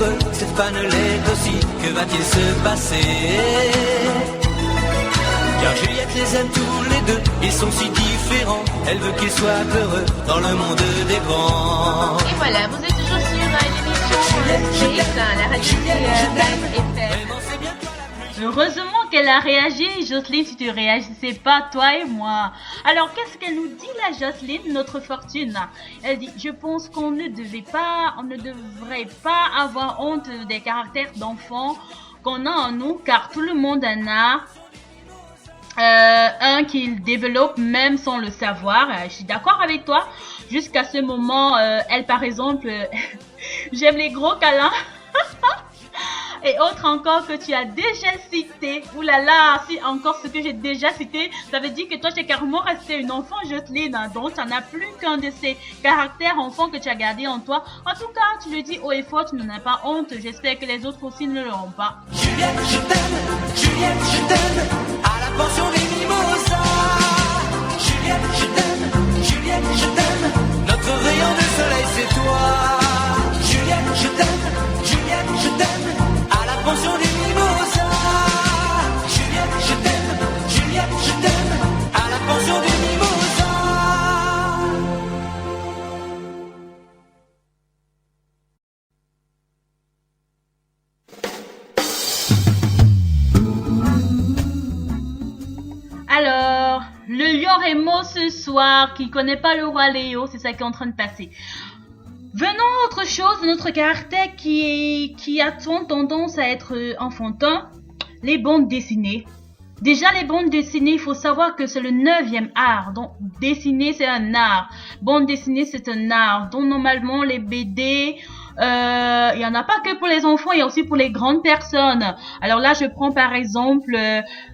amoureux, Stéphane l'est aussi. Que va-t-il se passer? Car Juliette les aime tous les deux, ils sont si différents. Elle veut qu'ils soient heureux dans le monde des grands. Et voilà, vous êtes toujours sur l'émission Space, la radio FM. Heureusement qu'elle a réagi, Jocelyne, si tu réagissais pas, toi et moi. Alors, qu'est-ce qu'elle nous dit, la Jocelyne, notre fortune? Elle dit, je pense qu'on ne devrait pas avoir honte des caractères d'enfants qu'on a en nous, car tout le monde en a un qu'il développe même sans le savoir. Je suis d'accord avec toi. Jusqu'à ce moment, elle, par exemple, j'aime les gros câlins. Et autres encore que tu as déjà cité. Ouh là là, si encore ce que j'ai déjà cité, ça veut dire que toi, tu es carrément resté une enfant, Jocelyne. Donc, tu n'en as plus qu'un de ces caractères enfants que tu as gardé en toi. En tout cas, tu le dis haut et fort, tu n'en as pas honte. J'espère que les autres aussi ne l'auront pas. Juliette, je t'aime, à la pension des mimosas. Juliette, je t'aime, notre rayon de soleil, c'est toi. Juliette, je t'aime, à la pension des mimosas. Juliette, je t'aime, à la pension des mimosas. Alors, le lion Rémo ce soir, qui connaît pas le roi Léo, c'est ça qui est en train de passer. Venons à autre chose, notre caractère qui a tendance à être enfantin, les bandes dessinées. Déjà, les bandes dessinées, il faut savoir que c'est le 9e art. Donc, dessiner, c'est un art. Bande dessinée, c'est un art. Donc, normalement, les BD, il y en a pas que pour les enfants, il y a aussi pour les grandes personnes. Alors là, je prends par exemple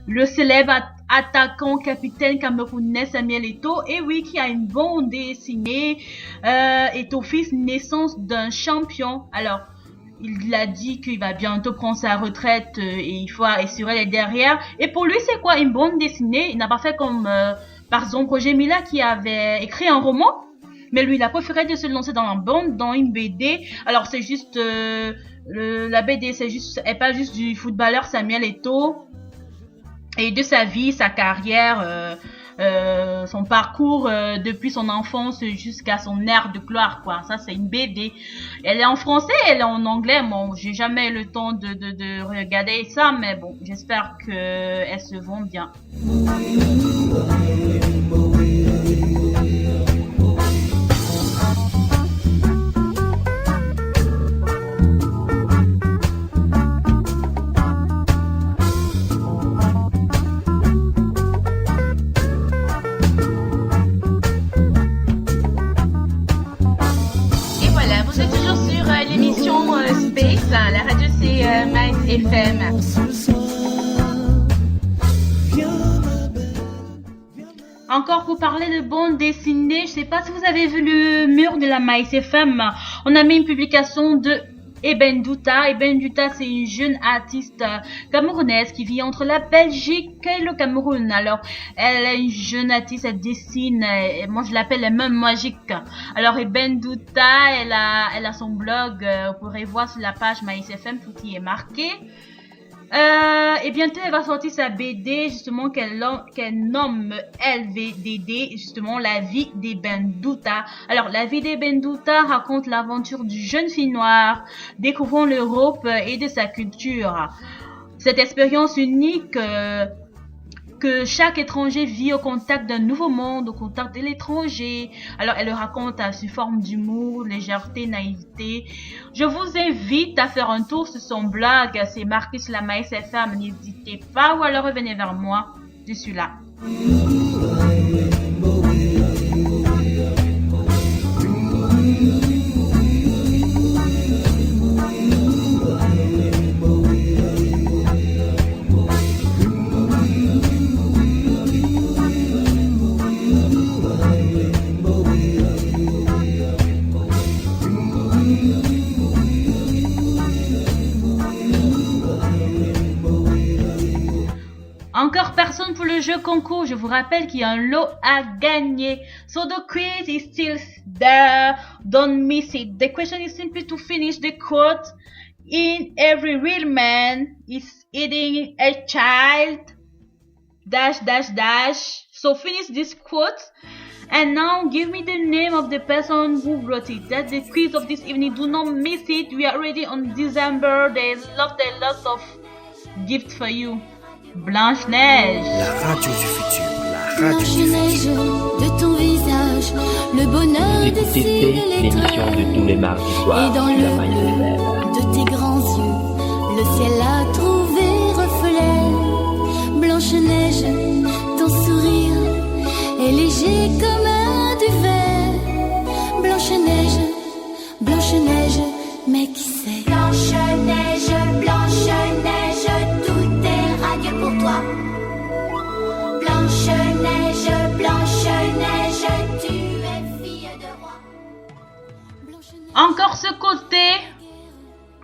le célèbre attaquant capitaine camerounais Samuel Eto'o, et oui, qui a une bande dessinée, Eto'o fils, naissance d'un champion. Alors, il a dit qu'il va bientôt prendre sa retraite et il faut assurer les derrière. Et pour lui, c'est quoi une bande dessinée? Il n'a pas fait comme, par exemple, Roger Mila qui avait écrit un roman. Mais lui, il a préféré de se lancer dans la bande, dans une BD. Alors, c'est juste, la BD, est pas juste du footballeur Samuel Eto'o et de sa vie, sa carrière, son parcours depuis son enfance jusqu'à son ère de gloire, quoi. Ça, c'est une BD. Elle est en français, elle est en anglais. Bon, j'ai jamais eu le temps de regarder ça, mais bon, j'espère que elle se vend bien. Space, la radio c'est Max FM. Encore pour parler de bande dessinée, je sais pas si vous avez vu le mur de la Max FM. On a mis une publication de Eben Douta. Eben Douta, c'est une jeune artiste camerounaise qui vit entre la Belgique et le Cameroun. Alors, elle est une jeune artiste, elle dessine, moi je l'appelle les mains magiques. Alors, Eben Douta, elle a son blog, vous pourrez voir sur la page Maïs FM, tout y est marqué. Et bientôt elle va sortir sa BD justement qu'elle nomme LVDD, justement la vie d'Eben Douta. Alors la vie d'Eben Douta raconte l'aventure du jeune fille noire découvrant l'Europe et de sa culture. Cette expérience unique que chaque étranger vit au contact d'un nouveau monde, au contact de l'étranger. Alors, elle le raconte sous forme d'humour, légèreté, naïveté. Je vous invite à faire un tour sur son blog. C'est marqué sur la Maïs FM. N'hésitez pas, ou alors revenez vers moi. Je suis là. Encore personne pour le jeu concours. Je vous rappelle qu'il y a un lot à gagner. So the quiz is still there. Don't miss it. The question is simply to finish the quote in every real man is eating a child, dash, dash, dash. So finish this quote. And now give me the name of the person who wrote it. That's the quiz of this evening. Do not miss it. We are already on December. There's lots of gifts for you. Blanche-Neige. La radio du futur. La radio du Blanche-Neige, futur. de ton visage, le bonheur Vous des écoutez cils et les l'émission traits. de tous les mardis Et soirs dans sur la le Mayenne bleu FM. de tes grands yeux, le ciel a trouvé reflet. Blanche-Neige, ton sourire est léger comme un duvet. Blanche-Neige, Blanche-Neige, mais qui sait? Blanche-Neige, Blanche-Neige, tout est radieux pour toi. Blanche-Neige, Blanche-Neige, tu es fille de roi. Blanche-Neige. Encore ce côté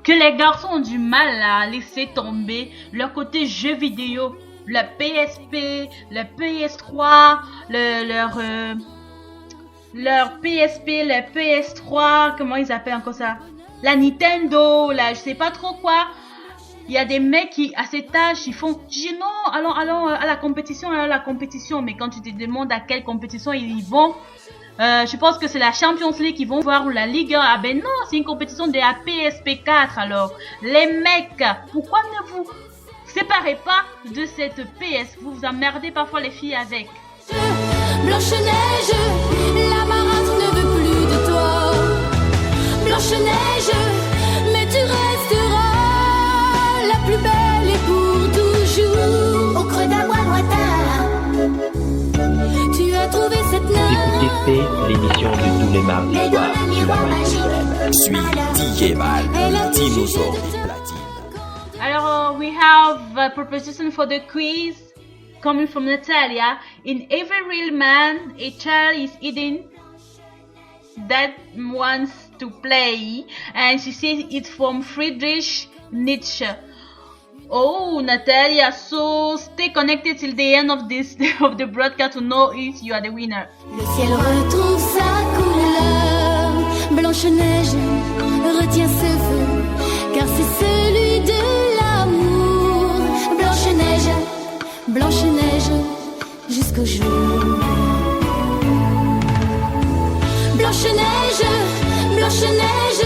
que les garçons ont du mal à laisser tomber, leur côté jeux vidéo, la PSP, la PS3, leur PSP, la PS3, comment ils appellent encore ça? La Nintendo, là, je sais pas trop quoi. Il y a des mecs qui, à cet âge, ils font, je dis non, allons à la compétition, mais quand tu te demandes à quelle compétition ils vont, je pense que c'est la Champions League qu'ils vont voir ou la Ligue 1. Ah ben non, c'est une compétition de la PSP4. Alors, les mecs, pourquoi ne vous séparez pas de cette PS? Vous vous emmerdez parfois les filles avec. Blanche-Neige, la marâtre ne veut plus de toi. Blanche-Neige, mais tu resteras la plus belle et pour toujours. Au creux d'un bois lointain, tu as trouvé cette Vous neige. écoutez l'émission de tous les mardis Mais dans soirs le sur la miroir Mayenne magique, FM. Suis DJ Val, elle a dinosaure toujours des platines. Alors, we have a proposition for the quiz coming from Natalia. In every real man, a child is hidden that wants to play. And she says it's from Friedrich Nietzsche. Oh, Natalia, so stay connected till the end of the broadcast to know if you are the winner. Le ciel retrouve sa couleur. Blanche-Neige retient ce feu, car c'est celui de l'amour. Blanche-Neige, Blanche-Neige, jusqu'au jour. Blanche-Neige, Blanche-Neige,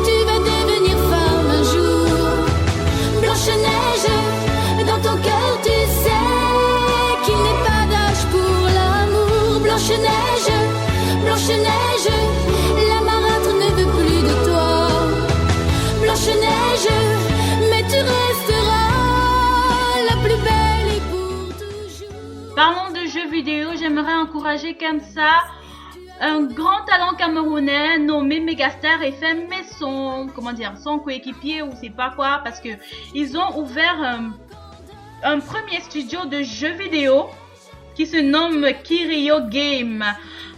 tu vas devenir femme un jour. Blanche-Neige, dans ton cœur tu sais qu'il n'est pas d'âge pour l'amour. Blanche-Neige, Blanche-Neige, la marâtre ne veut plus de toi. Blanche-Neige, mais tu resteras la plus belle et pour toujours. Parlons de jeux vidéo, j'aimerais encourager comme ça un grand talent camerounais nommé Megastar FM, mais son coéquipier ou c'est pas quoi, parce que ils ont ouvert un premier studio de jeux vidéo qui se nomme Kirio Game.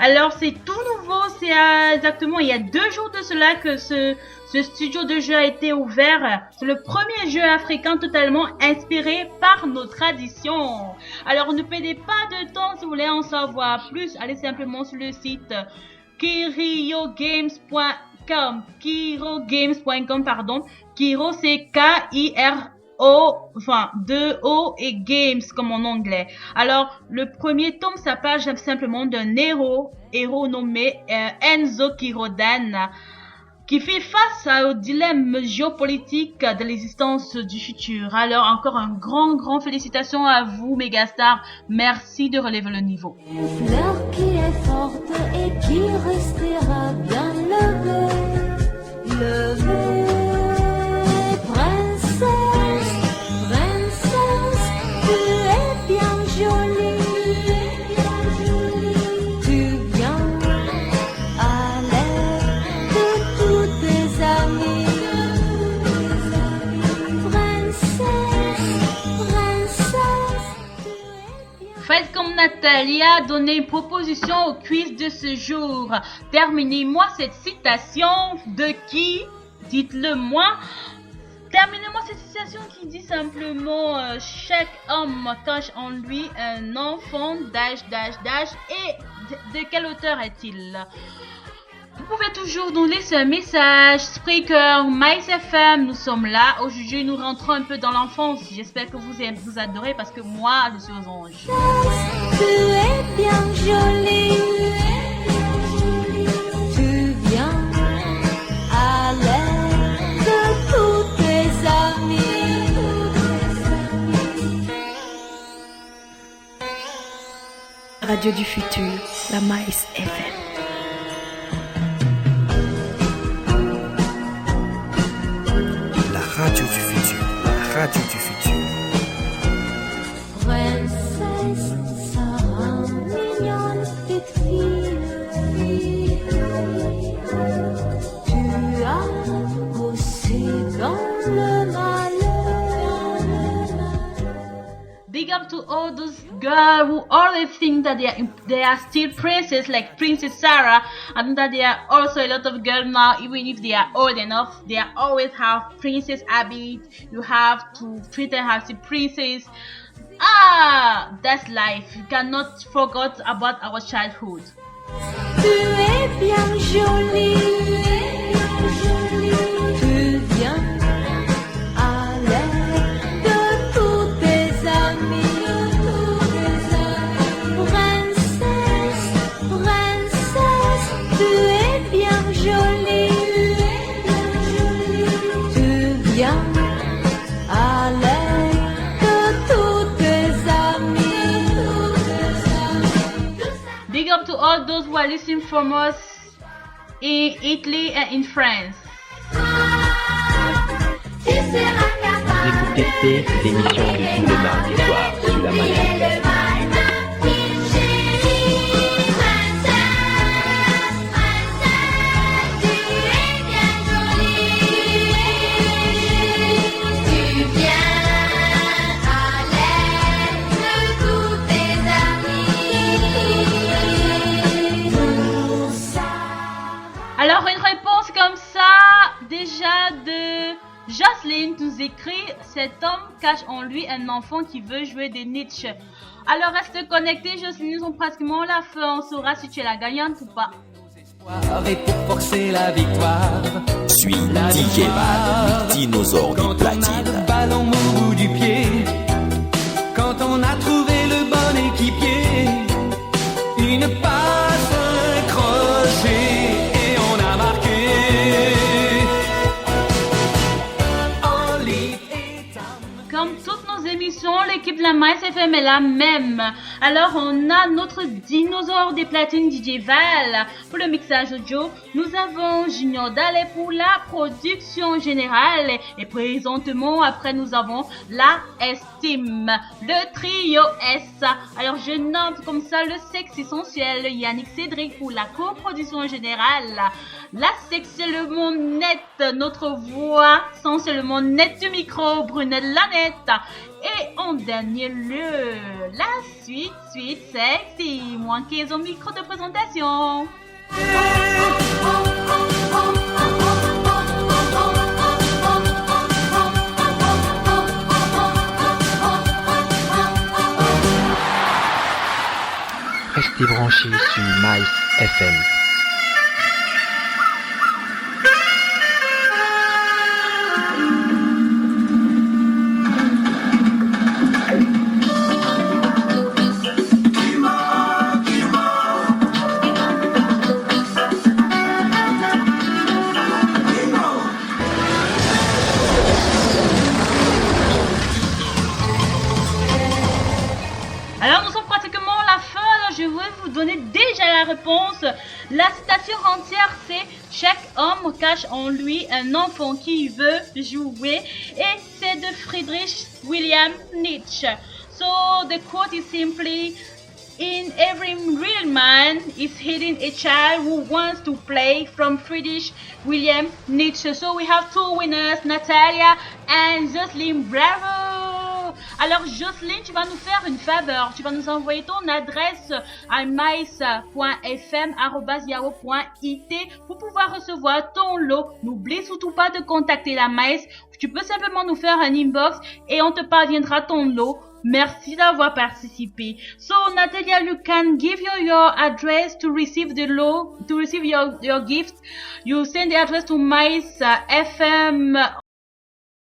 Alors c'est tout nouveau, c'est exactement il y a 2 jours de cela que ce studio de jeu a été ouvert. C'est le premier jeu africain totalement inspiré par nos traditions. Alors ne perdez pas de temps si vous voulez en savoir plus. Allez simplement sur le site kiriogames.com. Kiriogames.com, pardon. Kiro c'est K-I-R-O, enfin 2 O et Games comme en anglais. Alors le premier tome ça parle simplement d'un héros nommé Enzo Kirodan, qui fait face au dilemme géopolitique de l'existence du futur. Alors encore un grand félicitations à vous Megastar, merci de relever le niveau. Fleur qui est forte et qui restera bien levée. Princesse, princesse, tu es bien jolie. Tu viens à l'aide de tous tes amis. Princesse, princesse, tu es bien. Faites comme Natalia, donnez une proposition au quiz de ce jour. Terminez-moi cette citation de qui? Dites-le moi. Terminez-moi cette citation qui dit simplement chaque homme cache en lui un enfant, dash, dash, dash. Et de quel auteur est-il? pouvez toujours nous laisser un message. Spreaker, Maïs FM, nous sommes là. Aujourd'hui, nous rentrons un peu dans l'enfance. J'espère que vous adorez parce que moi, je suis aux anges. Tu es bien jolie, tu viens à l'aide de tous tes amis. Radio du futur, la Maïs FM. La radio du futur, la radio du futur. Princesse, Sarah, mignonne petite fille, tu as bossé dans le malheur. Big up to all those girls who always think that they are still princess, like Princess Sarah, and that there are also a lot of girls now, even if they are old enough, they always have princess habit. You have to treat them as a princess. Ah, that's life. You cannot forget about our childhood. Tu es bien jolie, tu viens à l'aide de tous tes amis. Princesse, princesse, tu es bien jolie, tu viens à l'aide de tous tes amis. Big up to all those who are listening from us in Italy and in France. Tu seras capable. Écoutez l'émission de tous les mardis soirs sur la Maïs. Alors une réponse comme ça, déjà de Jocelyne nous écrit: cet homme cache en lui un enfant qui veut jouer des Nietzsche. Alors reste connecté Jocelyne, nous sommes pratiquement à la fin, on saura si tu es la gagnante ou pas. Et pour forcer la victoire, Suis DJ Val, le dinosaure quand des on a platines. le ballon au bout du pied, quand on a trouvé le bon équipier, une passe, un crochet et on a marqué. Olive et Tam. Comme toutes nos émissions, l'équipe de la Maïs FM est la même. Alors on a notre dinosaure des platines DJ Val pour le mixage audio. Nous avons Junior Dallet pour la production générale. Et présentement, après nous avons la Estime, le trio S. Alors je note comme ça le sexe essentiel, Yannick Cédric pour la coproduction générale. La sexuellement nette, notre voix sensuellement nette du micro, Brunette Lanette. Et en dernier lieu, la suite sexy, moins 15 au micro de présentation. Restez branchés sur Maïs FM. Alors nous sommes pratiquement à la fin, alors je vais vous donner déjà la réponse. La citation entière c'est: chaque homme cache en lui un enfant qui veut jouer, et c'est de Friedrich Wilhelm Nietzsche. So the quote is simply: in every real man is hidden a child who wants to play, from Friedrich Wilhelm Nietzsche. So we have two winners, Natalia and Jocelyne. Bravo! Alors Jocelyne, tu vas nous faire une faveur, tu vas nous envoyer ton adresse à maïs.fm@yahoo.it pour pouvoir recevoir ton lot. N'oublie surtout pas de contacter la Maïs. Tu peux simplement nous faire un inbox et on te parviendra ton lot Merci d'avoir participé. So Natalia, you can give your address to receive your gift. You send the address to MICE FM